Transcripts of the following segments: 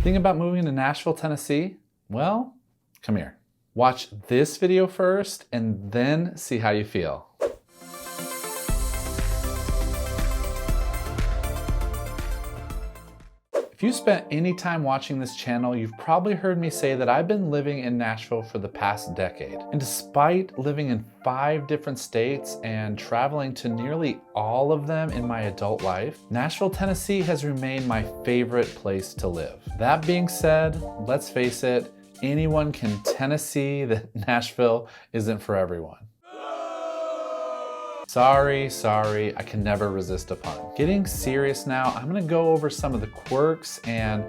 Thinking about moving to Nashville, Tennessee? Well, come here. Watch this video first and then see how you feel. If you spent any time watching this channel, you've probably heard me say that I've been living in Nashville for the past decade. And despite living in 5 different states and traveling to nearly all of them in my adult life, Nashville, Tennessee has remained my favorite place to live. That being said, let's face it, anyone can Tennessee that Nashville isn't for everyone. Sorry, I can never resist a pun. Getting serious now, I'm gonna go over some of the quirks and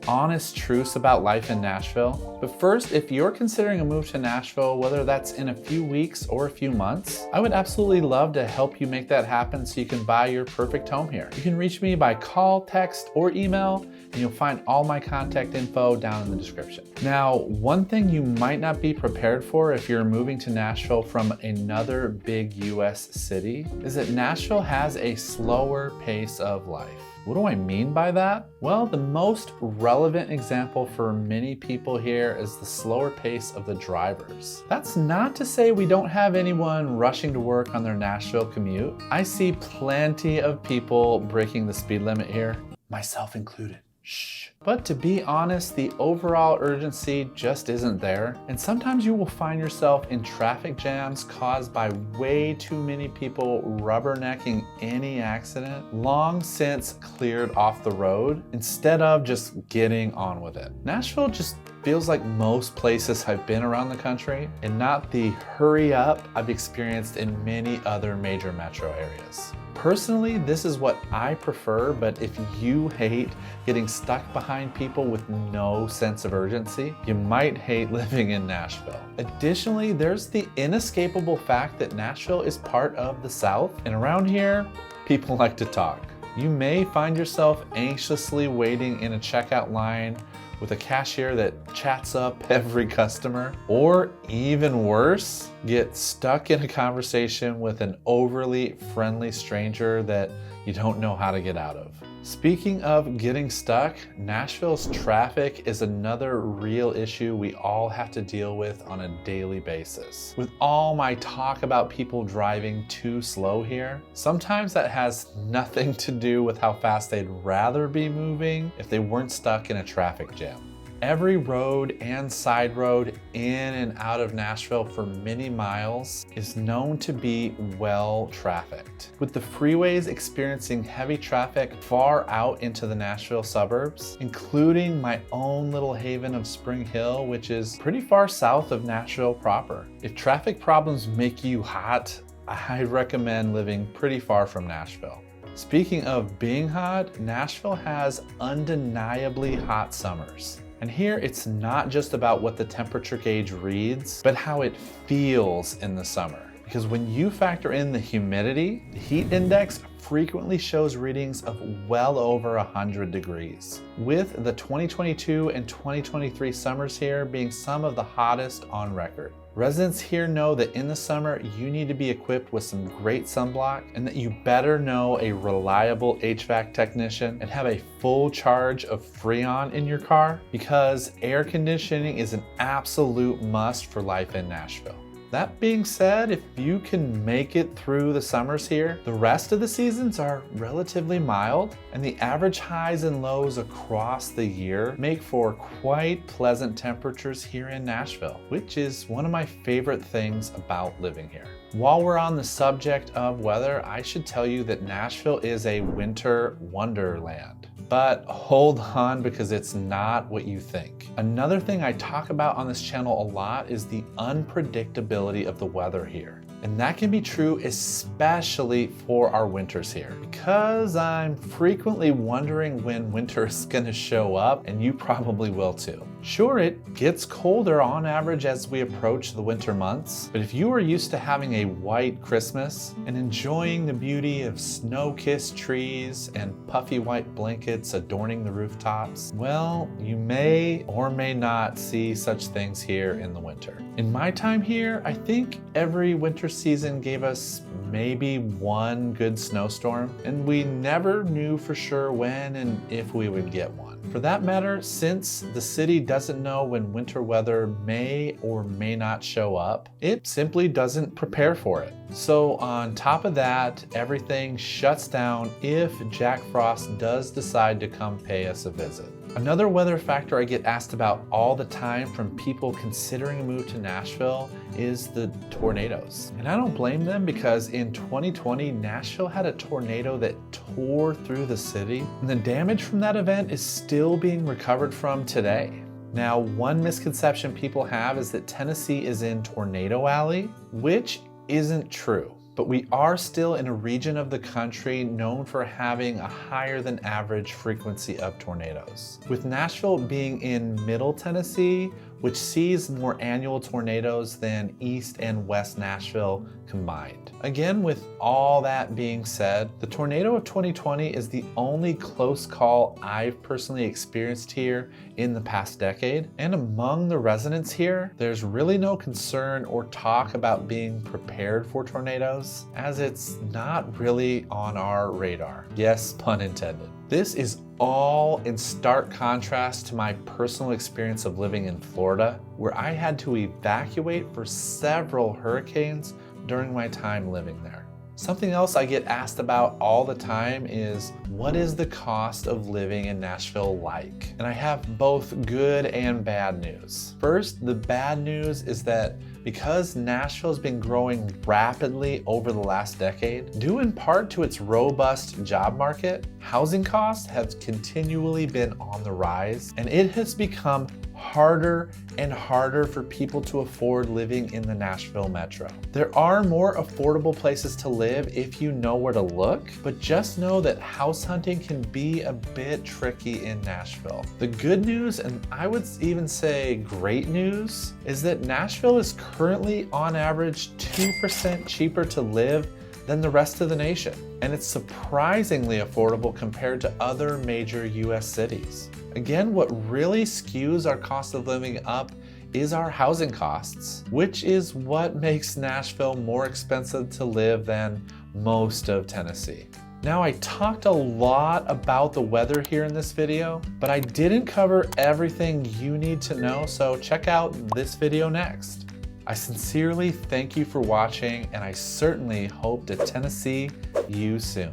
honest truths about life in Nashville. But first, if you're considering a move to Nashville, whether that's in a few weeks or a few months, I would absolutely love to help you make that happen so you can buy your perfect home here. You can reach me by call, text, or email, and you'll find all my contact info down in the description. Now, one thing you might not be prepared for if you're moving to Nashville from another big US city is that Nashville has a slower pace of life. What do I mean by that? Well, the most relevant example for many people here is the slower pace of the drivers. That's not to say we don't have anyone rushing to work on their Nashville commute. I see plenty of people breaking the speed limit here, myself included. Shh. But to be honest, the overall urgency just isn't there. And sometimes you will find yourself in traffic jams caused by way too many people rubbernecking any accident long since cleared off the road instead of just getting on with it. Nashville just feels like most places I've been around the country and not the hurry up I've experienced in many other major metro areas. Personally, this is what I prefer, but if you hate getting stuck behind people with no sense of urgency, you might hate living in Nashville. Additionally, there's the inescapable fact that Nashville is part of the South, and around here, people like to talk. You may find yourself anxiously waiting in a checkout line with a cashier that chats up every customer, or even worse, get stuck in a conversation with an overly friendly stranger that you don't know how to get out of. Speaking of getting stuck, Nashville's traffic is another real issue we all have to deal with on a daily basis. With all my talk about people driving too slow here, sometimes that has nothing to do with how fast they'd rather be moving if they weren't stuck in a traffic jam. Every road and side road in and out of Nashville for many miles is known to be well trafficked, with the freeways experiencing heavy traffic far out into the Nashville suburbs, including my own little haven of Spring Hill, which is pretty far south of Nashville proper. If traffic problems make you hot, I recommend living pretty far from Nashville. Speaking of being hot, Nashville has undeniably hot summers. And here it's not just about what the temperature gauge reads, but how it feels in the summer. Because when you factor in the humidity, the heat index frequently shows readings of well over 100 degrees, with the 2022 and 2023 summers here being some of the hottest on record. Residents here know that in the summer, you need to be equipped with some great sunblock and that you better know a reliable HVAC technician and have a full charge of Freon in your car, because air conditioning is an absolute must for life in Nashville. That being said, if you can make it through the summers here, the rest of the seasons are relatively mild, and the average highs and lows across the year make for quite pleasant temperatures here in Nashville, which is one of my favorite things about living here. While we're on the subject of weather, I should tell you that Nashville is a winter wonderland. But hold on, because it's not what you think. Another thing I talk about on this channel a lot is the unpredictability of the weather here. And that can be true especially for our winters here, because I'm frequently wondering when winter is gonna show up, and you probably will too. Sure, it gets colder on average as we approach the winter months, but if you are used to having a white Christmas and enjoying the beauty of snow-kissed trees and puffy white blankets adorning the rooftops, well, you may or may not see such things here in the winter. In my time here, I think every winter season gave us maybe one good snowstorm, and we never knew for sure when and if we would get one. For that matter, since the city doesn't know when winter weather may or may not show up, it simply doesn't prepare for it. So on top of that, everything shuts down if Jack Frost does decide to come pay us a visit. Another weather factor I get asked about all the time from people considering a move to Nashville is the tornadoes. And I don't blame them, because in 2020, Nashville had a tornado that tore through the city, and the damage from that event is still being recovered from today. Now, one misconception people have is that Tennessee is in Tornado Alley, which isn't true. But we are still in a region of the country known for having a higher than average frequency of tornadoes. With Nashville being in Middle Tennessee, which sees more annual tornadoes than East and West Nashville combined. Again, with all that being said, the tornado of 2020 is the only close call I've personally experienced here in the past decade. And among the residents here, there's really no concern or talk about being prepared for tornadoes, as it's not really on our radar. Yes, pun intended. This is all in stark contrast to my personal experience of living in Florida, where I had to evacuate for several hurricanes during my time living there. Something else I get asked about all the time is, what is the cost of living in Nashville like? And I have both good and bad news. First, the bad news is that because Nashville has been growing rapidly over the last decade, due in part to its robust job market, housing costs have continually been on the rise, and it has become harder and harder for people to afford living in the Nashville metro. There are more affordable places to live if you know where to look, but just know that house hunting can be a bit tricky in Nashville. The good news, and I would even say great news, is that Nashville is currently on average 2% cheaper to live than the rest of the nation, and it's surprisingly affordable compared to other major US cities. Again, what really skews our cost of living up is our housing costs, which is what makes Nashville more expensive to live than most of Tennessee. Now, I talked a lot about the weather here in this video, but I didn't cover everything you need to know, so check out this video next. I sincerely thank you for watching, and I certainly hope to Tennessee you soon.